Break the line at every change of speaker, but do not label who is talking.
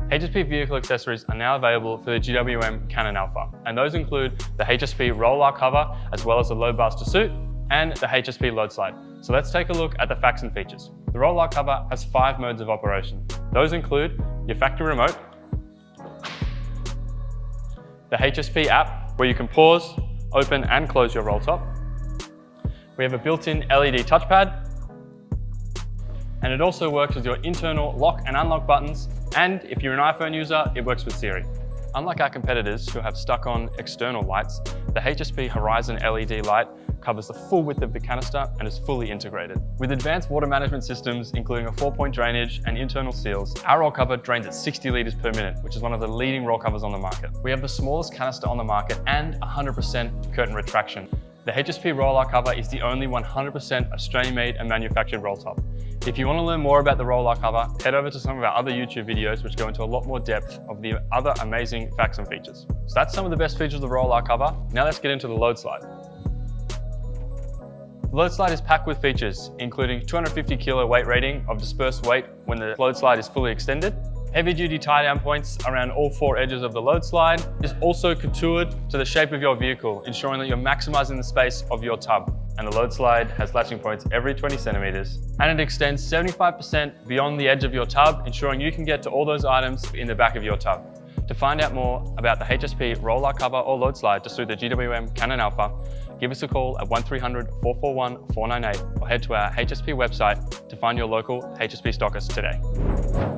HSP vehicle accessories are now available for the GWM Cannonalpha, and those include the HSP Roll R cover, as well as the load bars to suit, and the HSP Load Slide. So let's take a look at the facts and features. The Roll R cover has 5 modes of operation. Those include your factory remote, the HSP app, where you can pause, open and close your roll top. We have a built-in LED touchpad, and it also works with your internal lock and unlock buttons, and if you're an iPhone user, it works with Siri. Unlike our competitors who have stuck on external lights, the HSP Horizon LED light covers the full width of the canister and is fully integrated. With advanced water management systems, including a 4-point drainage and internal seals, our roll cover drains at 60 litres per minute, which is one of the leading roll covers on the market. We have the smallest canister on the market and 100% curtain retraction. The HSP Roll R cover is the only 100% Australian-made and manufactured roll top. If you want to learn more about the Roll R cover, head over to some of our other YouTube videos which go into a lot more depth of the other amazing facts and features. So that's some of the best features of the Roll R cover. Now let's get into the Load Slide. The Load Slide is packed with features, including 250 kilo weight rating of dispersed weight when the Load Slide is fully extended, heavy-duty tie-down points around all 4 edges of the Load Slide. Is also contoured to the shape of your vehicle, ensuring that you're maximizing the space of your tub. And the Load Slide has latching points every 20 centimeters. And it extends 75% beyond the edge of your tub, ensuring you can get to all those items in the back of your tub. To find out more about the HSP Roll R cover or Load Slide to suit the GWM Cannonalpha, give us a call at 1300 441 498 or head to our HSP website to find your local HSP stockist today.